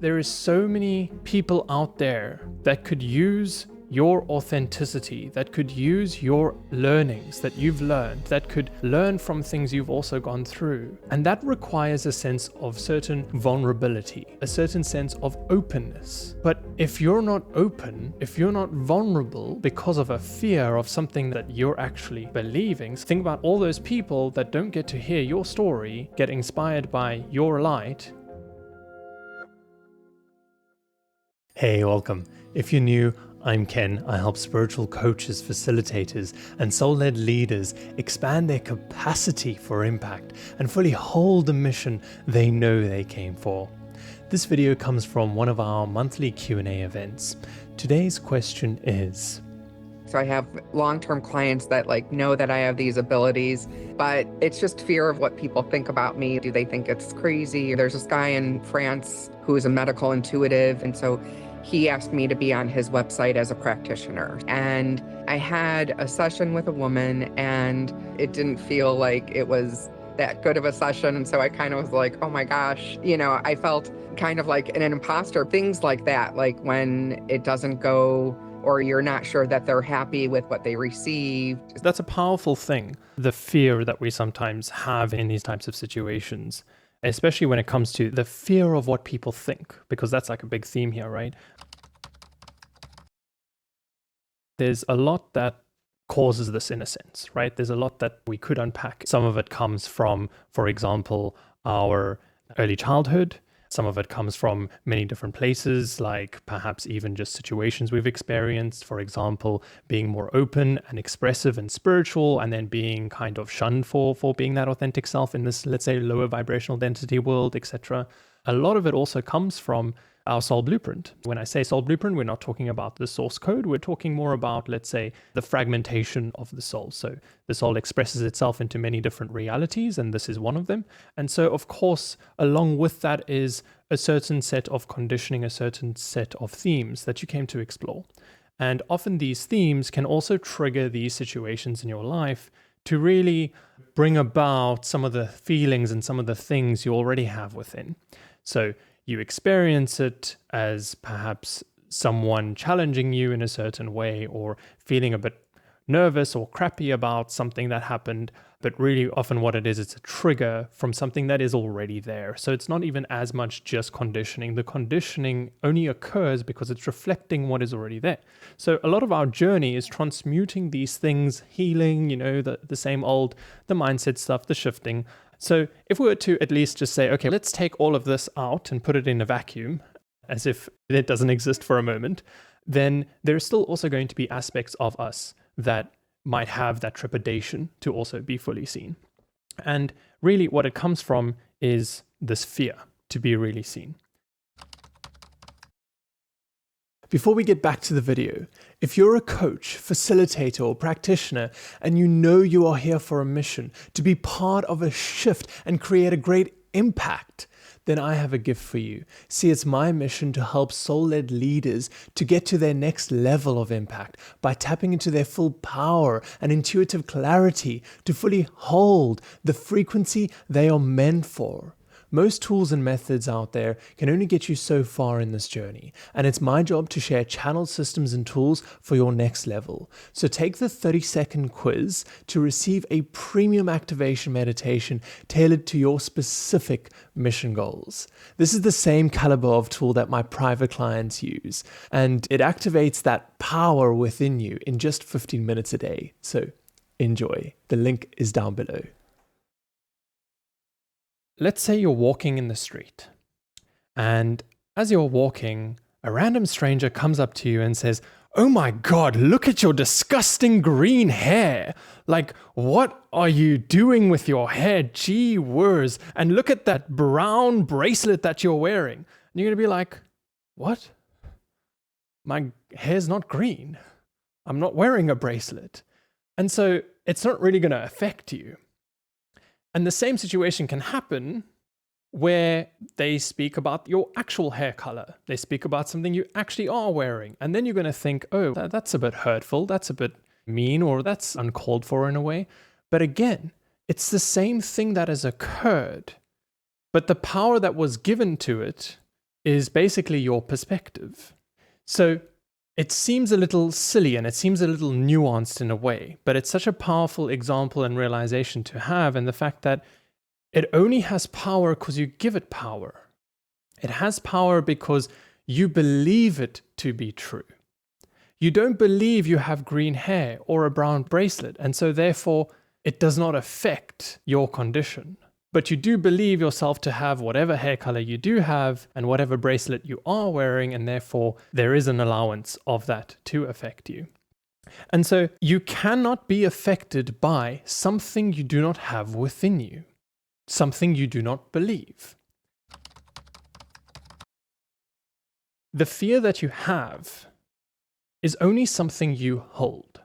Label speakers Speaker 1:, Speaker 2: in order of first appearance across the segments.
Speaker 1: There is so many people out there that could use your authenticity, that could use your learnings that you've learned, that could learn from things you've also gone through. And that requires a sense of certain vulnerability, a certain sense of openness. But if you're not open, if you're not vulnerable because of a fear of something that you're actually believing, think about all those people that don't get to hear your story, get inspired by your light. Hey, welcome. If you're new, I'm Ken. I help spiritual coaches, facilitators, and soul-led leaders expand their capacity for impact and fully hold the mission they know they came for. This video comes from one of our monthly Q&A events. Today's question is...
Speaker 2: So I have long-term clients that know that I have these abilities, but it's just fear of what people think about me. Do they think it's crazy? There's this guy in France who is a medical intuitive, and so he asked me to be on his website as a practitioner. And I had a session with a woman, and it didn't feel like it was that good of a session. And so I kind of was like, oh my gosh, I felt kind of like an imposter. Things like that, like when it doesn't go, or you're not sure that they're happy with what they received.
Speaker 1: That's a powerful thing, the fear that we sometimes have in these types of situations, especially when it comes to the fear of what people think, because that's like a big theme here, right? There's a lot that causes this in a sense, right? There's a lot that we could unpack. Some of it comes from, for example, our early childhood. Some of it comes from many different places, like perhaps even just situations we've experienced. For example, being more open and expressive and spiritual, and then being kind of shunned for being that authentic self in this, let's say, lower vibrational density world, etc. A lot of it also comes from our soul blueprint. When I say soul blueprint, we're not talking about the source code. We're talking more about, let's say, the fragmentation of the soul. So the soul expresses itself into many different realities, and this is one of them. And so, of course, along with that is a certain set of conditioning, a certain set of themes that you came to explore. And often these themes can also trigger these situations in your life to really bring about some of the feelings and some of the things you already have within. So you experience it as perhaps someone challenging you in a certain way, or feeling a bit nervous or crappy about something that happened, but really often what it is, it's a trigger from something that is already there. So it's not even as much just conditioning. The conditioning only occurs because it's reflecting what is already there. So a lot of our journey is transmuting these things, healing, the same old, the mindset stuff, the shifting. So if we were to at least just say, okay, let's take all of this out and put it in a vacuum, as if it doesn't exist for a moment, then there's still also going to be aspects of us that might have that trepidation to also be fully seen. And really what it comes from is this fear to be really seen. Before we get back to the video, if you're a coach, facilitator, or practitioner, and you are here for a mission, to be part of a shift and create a great impact, then I have a gift for you. See, it's my mission to help soul-led leaders to get to their next level of impact by tapping into their full power and intuitive clarity to fully hold the frequency they are meant for. Most tools and methods out there can only get you so far in this journey, and it's my job to share channeled systems and tools for your next level. So take the 30-second quiz to receive a premium activation meditation tailored to your specific mission goals. This is the same caliber of tool that my private clients use, and it activates that power within you in just 15 minutes a day. So enjoy. The link is down below. Let's say you're walking in the street, and as you're walking, a random stranger comes up to you and says, "Oh my God, look at your disgusting green hair. Like, what are you doing with your hair? Gee whiz. And look at that brown bracelet that you're wearing." And you're going to be like, "What? My hair's not green. I'm not wearing a bracelet." And so it's not really going to affect you. And the same situation can happen where they speak about your actual hair color. They speak about something you actually are wearing. And then you're going to think, oh, that's a bit hurtful. That's a bit mean, or that's uncalled for in a way. But again, it's the same thing that has occurred. But the power that was given to it is basically your perspective. So it seems a little silly and it seems a little nuanced in a way, but it's such a powerful example and realization to have, and the fact that it only has power because you give it power. It has power because you believe it to be true. You don't believe you have green hair or a brown bracelet, and so therefore it does not affect your condition. But you do believe yourself to have whatever hair color you do have and whatever bracelet you are wearing, and therefore there is an allowance of that to affect you. And so you cannot be affected by something you do not have within you, something you do not believe. The fear that you have is only something you hold.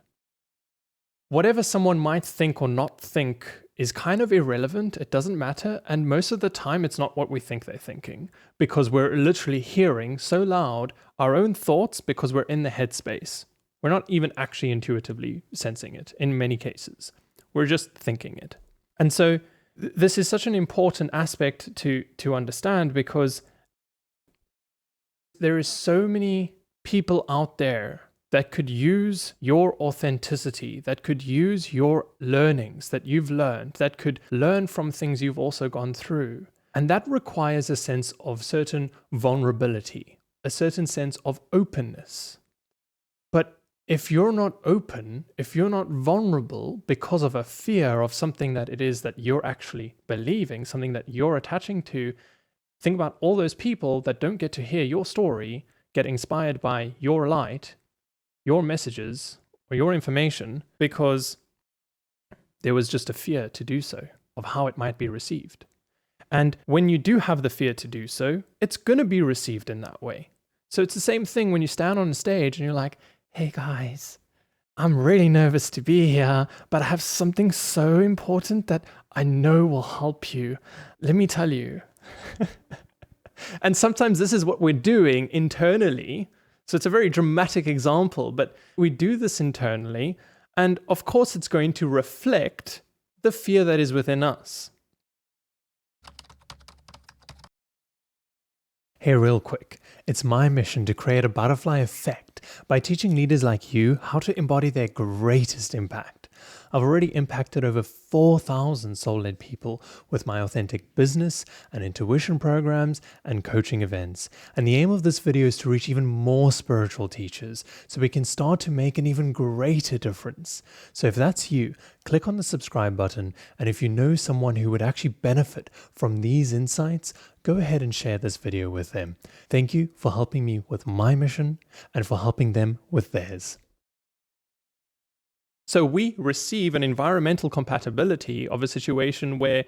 Speaker 1: Whatever someone might think or not think is kind of irrelevant. It doesn't matter. And most of the time, it's not what we think they're thinking, because we're literally hearing so loud our own thoughts because we're in the headspace. We're not even actually intuitively sensing it in many cases. We're just thinking it. And so this is such an important aspect to understand, because there is so many people out there that could use your authenticity, that could use your learnings that you've learned, that could learn from things you've also gone through. And that requires a sense of certain vulnerability, a certain sense of openness. But if you're not open, if you're not vulnerable because of a fear of something that it is that you're actually believing, something that you're attaching to, think about all those people that don't get to hear your story, get inspired by your light, your messages, or your information, because there was just a fear to do so, of how it might be received. And when you do have the fear to do so, it's going to be received in that way. So it's the same thing when you stand on a stage and you're like, hey guys, I'm really nervous to be here, but I have something so important that I know will help you. Let me tell you. And sometimes this is what we're doing internally. So it's a very dramatic example, but we do this internally. And of course, it's going to reflect the fear that is within us. Hey, real quick, it's my mission to create a butterfly effect by teaching leaders like you how to embody their greatest impact. I've already impacted over 4,000 soul-led people with my authentic business and intuition programs and coaching events. And the aim of this video is to reach even more spiritual teachers so we can start to make an even greater difference. So if that's you, click on the subscribe button. And if you know someone who would actually benefit from these insights, go ahead and share this video with them. Thank you for helping me with my mission and for helping them with theirs. So we receive an environmental compatibility of a situation where,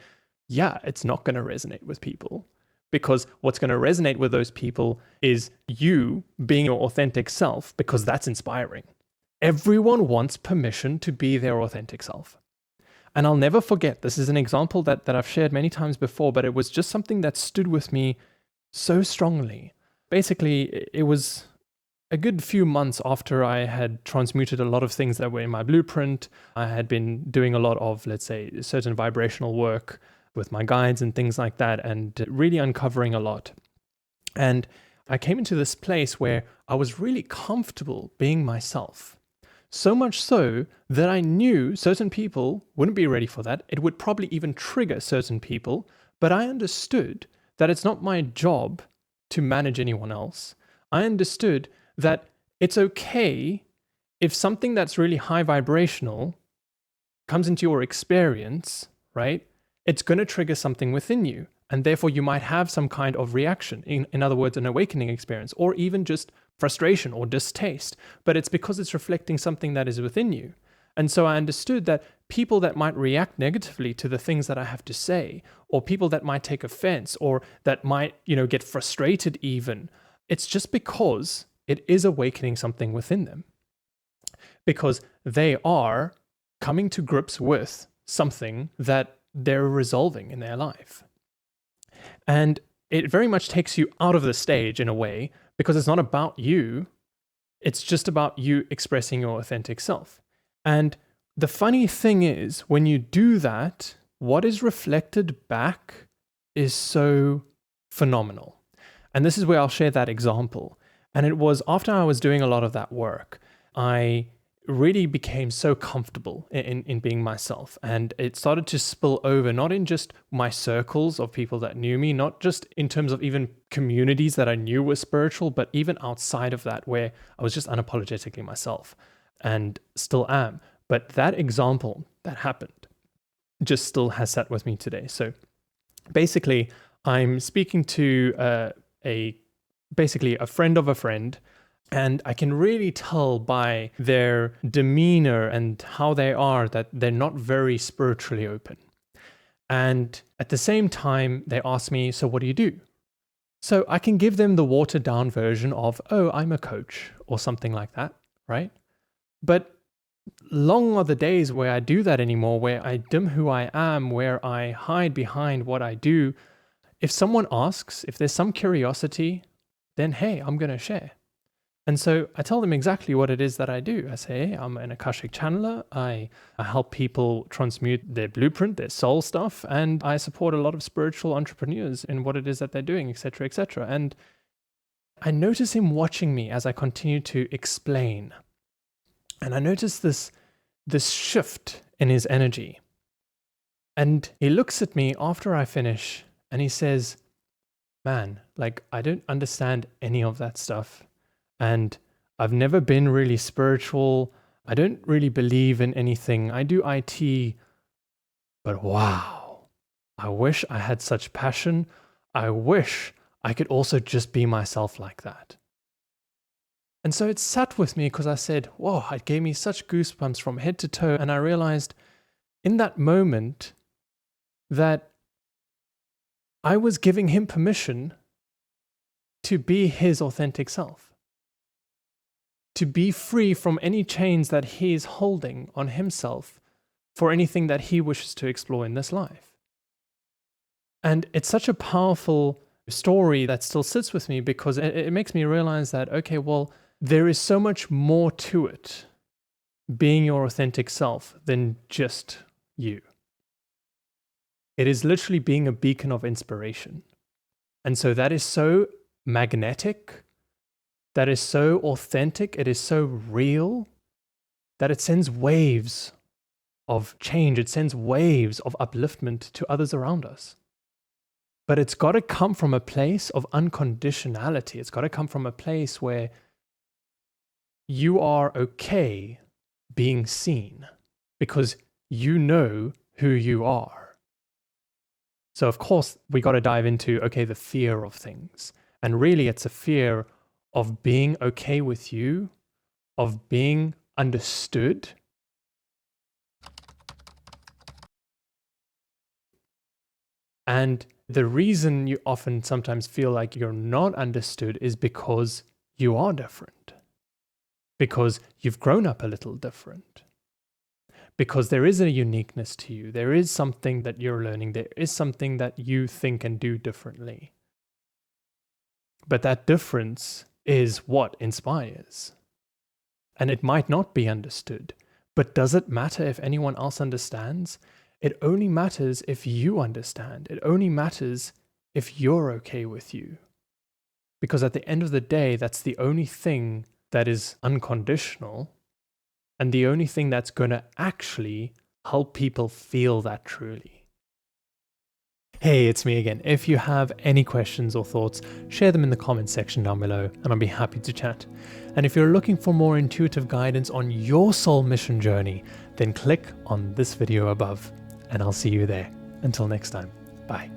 Speaker 1: yeah, it's not going to resonate with people, because what's going to resonate with those people is you being your authentic self, because that's inspiring. Everyone wants permission to be their authentic self. And I'll never forget, this is an example that I've shared many times before, but it was just something that stood with me so strongly. Basically, it was a good few months after I had transmuted a lot of things that were in my blueprint. I had been doing a lot of, let's say, certain vibrational work with my guides and things like that, and really uncovering a lot. And I came into this place where I was really comfortable being myself. So much so that I knew certain people wouldn't be ready for that. It would probably even trigger certain people, but I understood that it's not my job to manage anyone else. I understood that it's okay if something that's really high vibrational comes into your experience, right? It's going to trigger something within you. And therefore, you might have some kind of reaction, in other words, an awakening experience, or even just frustration or distaste. But it's because it's reflecting something that is within you. And so I understood that people that might react negatively to the things that I have to say, or people that might take offense, or that might, get frustrated even, it's just because it is awakening something within them, because they are coming to grips with something that they're resolving in their life. And it very much takes you out of the stage in a way, because it's not about you. It's just about you expressing your authentic self. And the funny thing is, when you do that, what is reflected back is so phenomenal. And this is where I'll share that example. And it was after I was doing a lot of that work, I really became so comfortable in being myself. And it started to spill over, not in just my circles of people that knew me, not just in terms of even communities that I knew were spiritual, but even outside of that, where I was just unapologetically myself and still am. But that example that happened just still has sat with me today. So basically, I'm speaking to basically a friend of a friend, and I can really tell by their demeanor and how they are that they're not very spiritually open. And at the same time, they ask me, so what do you do? So I can give them the watered down version of, oh, I'm a coach or something like that, right? But long are the days where I do that anymore, where I dim who I am, where I hide behind what I do. If someone asks, if there's some curiosity, then hey, I'm going to share. And so I tell them exactly what it is that I do. I say, hey, I'm an Akashic channeler. I help people transmute their blueprint, their soul stuff, and I support a lot of spiritual entrepreneurs in what it is that they're doing, etc., etc. And I notice him watching me as I continue to explain. And I notice this shift in his energy. And he looks at me after I finish and he says, man, like, I don't understand any of that stuff. And I've never been really spiritual. I don't really believe in anything. I do IT, but wow, I wish I had such passion. I wish I could also just be myself like that. And so it sat with me because I said, whoa, it gave me such goosebumps from head to toe. And I realized in that moment that I was giving him permission to be his authentic self, to be free from any chains that he is holding on himself for anything that he wishes to explore in this life. And it's such a powerful story that still sits with me because it makes me realize that, okay, well, there is so much more to it, being your authentic self, than just you. It is literally being a beacon of inspiration. And so that is so magnetic, that is so authentic, it is so real, that it sends waves of change, it sends waves of upliftment to others around us. But it's got to come from a place of unconditionality. It's got to come from a place where you are okay being seen because you know who you are. So of course, we got to dive into, okay, the fear of things. And really, it's a fear of being okay with you, of being understood. And the reason you often sometimes feel like you're not understood is because you are different. Because you've grown up a little different. Because there is a uniqueness to you. There is something that you're learning. There is something that you think and do differently. But that difference is what inspires. And it might not be understood. But does it matter if anyone else understands? It only matters if you understand. It only matters if you're okay with you. Because at the end of the day, that's the only thing that is unconditional and the only thing that's going to actually help people feel that truly. Hey, it's me again. If you have any questions or thoughts, share them in the comments section down below and I'll be happy to chat. And if you're looking for more intuitive guidance on your soul mission journey, then click on this video above and I'll see you there. Until next time, bye.